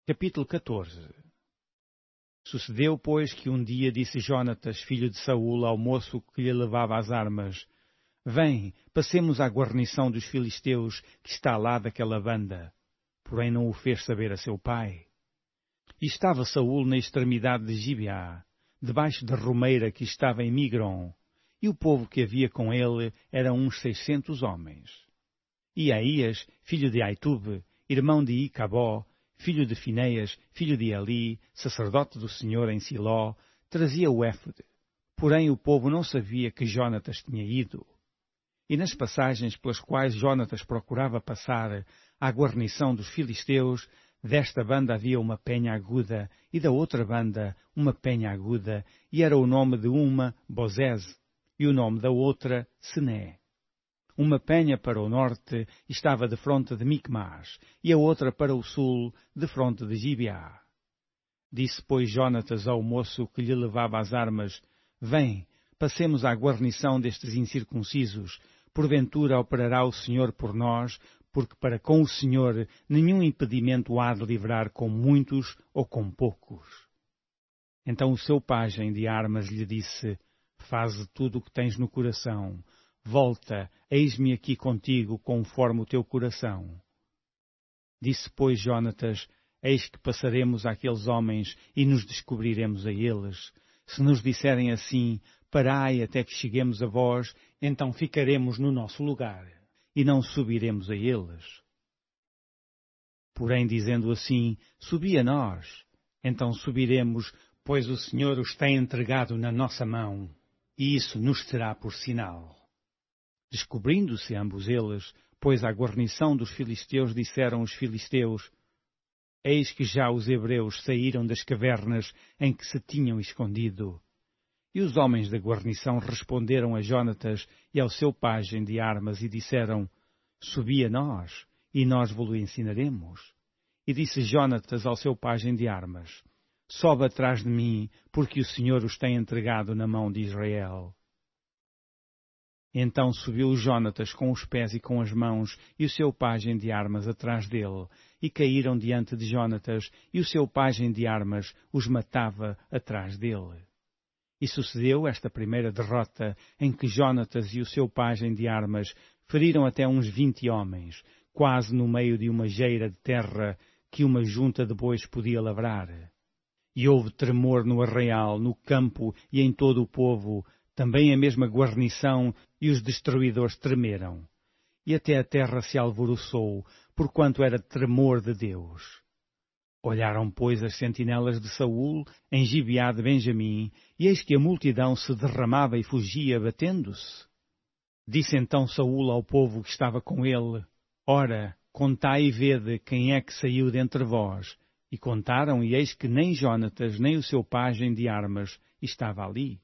Capítulo 14. Sucedeu, pois, que um dia disse Jonatas, filho de Saul, ao moço que lhe levava as armas: Vem, passemos à guarnição dos filisteus que está lá daquela banda. Porém não o fez saber a seu pai. E estava Saul na extremidade de Gibeá, debaixo da romeira que estava em Migron, e o povo que havia com ele era uns 600 homens. E Aías, filho de Aitube, irmão de Icabó, filho de Fineias, filho de Eli, sacerdote do Senhor em Siló, trazia o éfode. Porém o povo não sabia que Jonatas tinha ido. E nas passagens pelas quais Jonatas procurava passar à guarnição dos filisteus, desta banda havia uma penha aguda, e da outra banda uma penha aguda, e era o nome de uma Bozez, e o nome da outra Sené. Uma penha para o norte estava defronte de Micmas, e a outra para o sul, defronte de Gibeá. Disse, pois, Jonatas ao moço que lhe levava as armas: Vem, passemos à guarnição destes incircuncisos, porventura operará o Senhor por nós, porque para com o Senhor nenhum impedimento há de livrar com muitos ou com poucos. Então o seu pajem de armas lhe disse: Faze tudo o que tens no coração. Volta, eis-me aqui contigo, conforme o teu coração. Disse, pois, Jonatas: Eis que passaremos àqueles homens e nos descobriremos a eles. Se nos disserem assim: Parai até que cheguemos a vós, então ficaremos no nosso lugar, e não subiremos a eles. Porém, dizendo assim: Subi a nós, então subiremos, pois o Senhor os tem entregado na nossa mão, e isso nos será por sinal. Descobrindo-se ambos eles, pois à guarnição dos filisteus disseram os filisteus: Eis que já os hebreus saíram das cavernas em que se tinham escondido. E os homens da guarnição responderam a Jonatas e ao seu pajem de armas e disseram: Subi a nós, e nós vos ensinaremos. E disse Jonatas ao seu pajem de armas: Sobe atrás de mim, porque o Senhor os tem entregado na mão de Israel. Então subiu Jonatas com os pés e com as mãos, e o seu pajem de armas atrás dele, e caíram diante de Jonatas, e o seu pajem de armas os matava atrás dele. E sucedeu esta primeira derrota, em que Jonatas e o seu pajem de armas feriram até uns 20 homens, quase no meio de uma geira de terra que uma junta de bois podia lavrar. E houve tremor no arraial, no campo e em todo o povo, também a mesma guarnição e os destruidores tremeram. E até a terra se alvoroçou, porquanto era tremor de Deus. Olharam, pois, as sentinelas de Saul em Gibeá de Benjamim, e eis que a multidão se derramava e fugia, batendo-se. Disse então Saul ao povo que estava com ele: Ora, contai e vede quem é que saiu dentre vós. E contaram, e eis que nem Jonatas, nem o seu pajem de armas estava ali.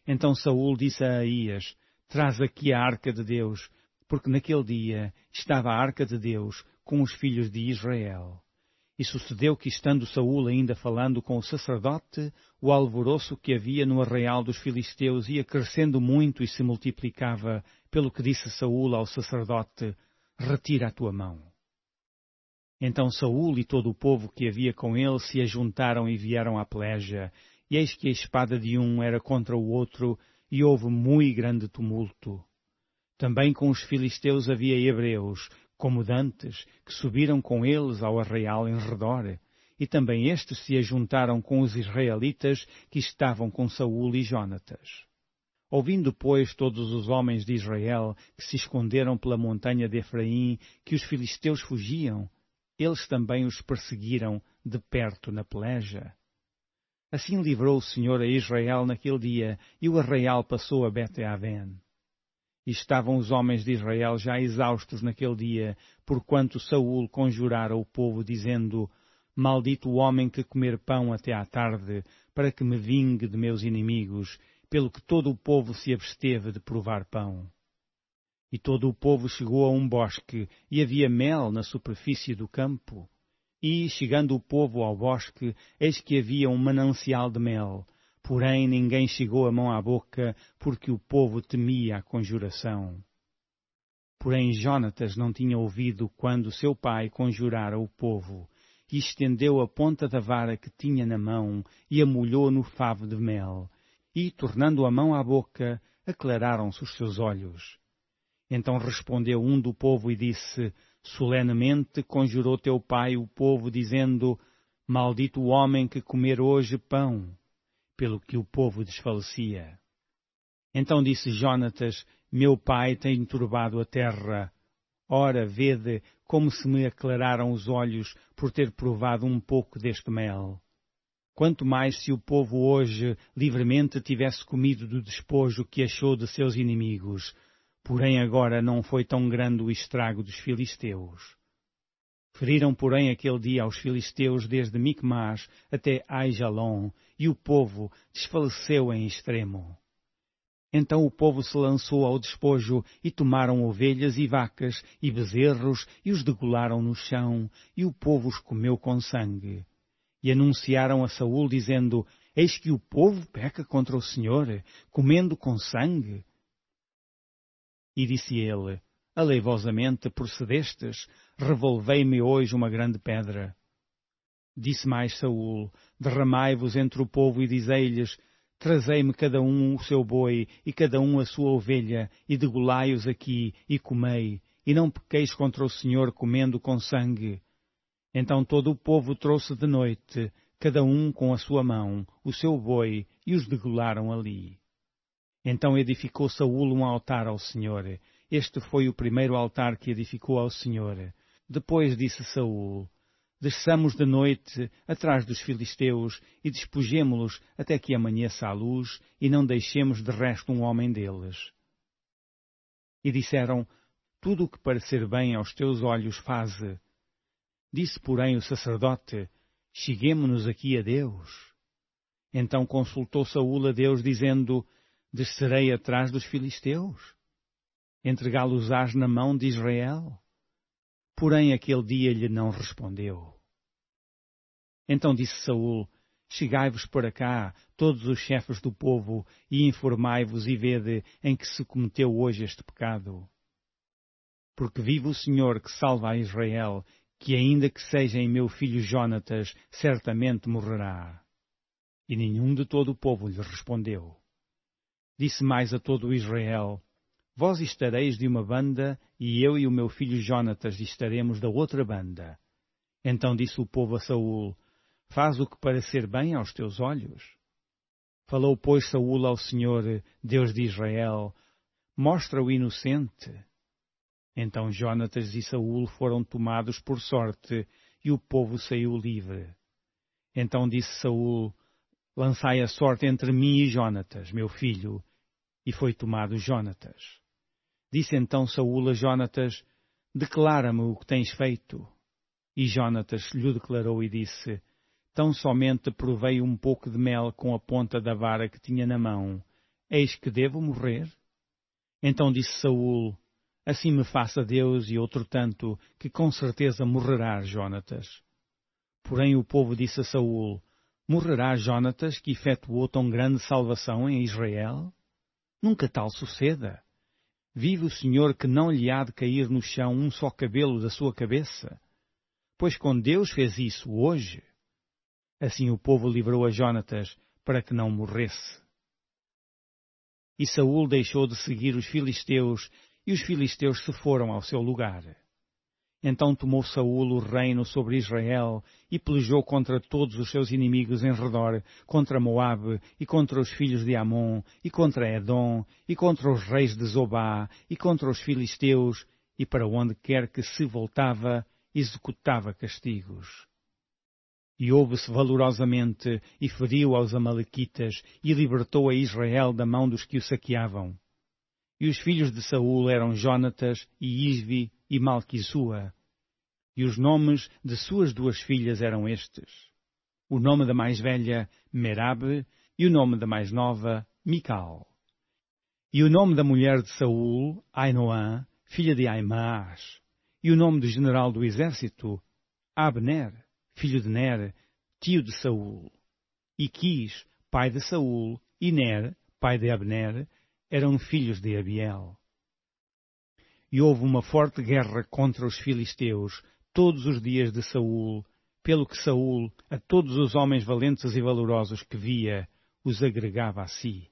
Então Saul disse a Aías: Traz aqui a arca de Deus, porque naquele dia estava a arca de Deus com os filhos de Israel. E sucedeu que, estando Saul ainda falando com o sacerdote, o alvoroço que havia no arraial dos filisteus ia crescendo muito e se multiplicava, pelo que disse Saul ao sacerdote: Retira a tua mão. Então Saul e todo o povo que havia com ele se ajuntaram e vieram à peleja, e eis que a espada de um era contra o outro, e houve muito grande tumulto. Também com os filisteus havia hebreus, como dantes, que subiram com eles ao arraial em redor, e também estes se ajuntaram com os israelitas que estavam com Saul e Jonatas. Ouvindo, pois, todos os homens de Israel que se esconderam pela montanha de Efraim, que os filisteus fugiam, eles também os perseguiram de perto na peleja. Assim livrou o Senhor a Israel naquele dia, e o arraial passou a Bet-Aven. E estavam os homens de Israel já exaustos naquele dia, porquanto Saul conjurara o povo, dizendo: Maldito o homem que comer pão até à tarde, para que me vingue de meus inimigos, pelo que todo o povo se absteve de provar pão. E todo o povo chegou a um bosque, e havia mel na superfície do campo. E, chegando o povo ao bosque, eis que havia um manancial de mel. Porém, ninguém chegou a mão à boca, porque o povo temia a conjuração. Porém, Jonatas não tinha ouvido quando seu pai conjurara o povo. e estendeu a ponta da vara que tinha na mão e a molhou no favo de mel. E, tornando a mão à boca, aclararam-se os seus olhos. Então respondeu um do povo e disse: solenemente conjurou teu pai o povo, dizendo: maldito o homem que comer hoje pão. Pelo que o povo desfalecia. Então disse Jonatas: meu pai tem turbado a terra. Ora, vede como se me aclararam os olhos por ter provado um pouco deste mel. Quanto mais se o povo hoje livremente tivesse comido do despojo que achou de seus inimigos. Porém agora não foi tão grande o estrago dos filisteus. Feriram, porém, aquele dia aos filisteus desde Micmas até Aijalon, e o povo desfaleceu em extremo. Então o povo se lançou ao despojo, e tomaram ovelhas e vacas e bezerros, e os degolaram no chão, e o povo os comeu com sangue. E anunciaram a Saul, dizendo: eis que o povo peca contra o Senhor, comendo com sangue. E disse ele: aleivosamente procedestes, revolvei-me hoje uma grande pedra. Disse mais Saul: derramai-vos entre o povo e dizei-lhes: trazei-me cada um o seu boi e cada um a sua ovelha, e degolai-os aqui, e comei, e não pequeis contra o Senhor comendo com sangue. Então todo o povo trouxe de noite, cada um com a sua mão, o seu boi, e os degolaram ali. Então edificou Saul um altar ao Senhor. Este foi o primeiro altar que edificou ao Senhor. Depois disse Saul: desçamos de noite atrás dos filisteus e despojemo-los até que amanheça a luz, e não deixemos de resto um homem deles. E disseram: tudo o que parecer bem aos teus olhos faze. Disse, porém, o sacerdote: cheguemo-nos aqui a Deus. Então consultou Saul a Deus, dizendo: descerei atrás dos filisteus? Entregá-los-ás na mão de Israel? Porém aquele dia lhe não respondeu. Então disse Saul: chegai-vos para cá, todos os chefes do povo, e informai-vos e vede em que se cometeu hoje este pecado. Porque vive o Senhor que salva a Israel, que ainda que seja em meu filho Jonatas, certamente morrerá. E nenhum de todo o povo lhe respondeu. Disse mais a todo o Israel: vós estareis de uma banda, e eu e o meu filho Jonatas estaremos da outra banda. Então disse o povo a Saul: faz o que parecer bem aos teus olhos. Falou, pois, Saul ao Senhor, Deus de Israel: mostra o inocente. Então Jonatas e Saul foram tomados por sorte, e o povo saiu livre. Então disse Saul: lançai a sorte entre mim e Jonatas, meu filho. E foi tomado Jonatas. Disse então Saul a Jonatas: declara-me o que tens feito. E Jonatas lhe declarou e disse: tão somente provei um pouco de mel com a ponta da vara que tinha na mão. Eis que devo morrer? Então disse Saul: assim me faça Deus e outro tanto, que com certeza morrerá Jonatas. Porém o povo disse a Saul: morrerá Jonatas, que efetuou tão grande salvação em Israel? Nunca tal suceda. Vive o Senhor que não lhe há de cair no chão um só cabelo da sua cabeça. Pois com Deus fez isso hoje. Assim o povo livrou a Jonatas, para que não morresse. E Saul deixou de seguir os filisteus, e os filisteus se foram ao seu lugar. Então tomou Saul o reino sobre Israel, e pelejou contra todos os seus inimigos em redor, contra Moabe, e contra os filhos de Amon, e contra Edom, e contra os reis de Zobá, e contra os filisteus, e para onde quer que se voltava, executava castigos. E houve-se valorosamente, e feriu aos amalequitas, e libertou a Israel da mão dos que o saqueavam. E os filhos de Saul eram Jonatas, e Isvi, e Malquissua. E os nomes de suas duas filhas eram estes: o nome da mais velha, Merabe, e o nome da mais nova, Mical. E o nome da mulher de Saul, Ainoã, filha de Aimaas. E o nome do general do exército, Abner, filho de Ner, tio de Saul. E Quis, pai de Saul, e Ner, pai de Abner, eram filhos de Abiel. E houve uma forte guerra contra os filisteus todos os dias de Saul, pelo que Saul, a todos os homens valentes e valorosos que via, os agregava a si.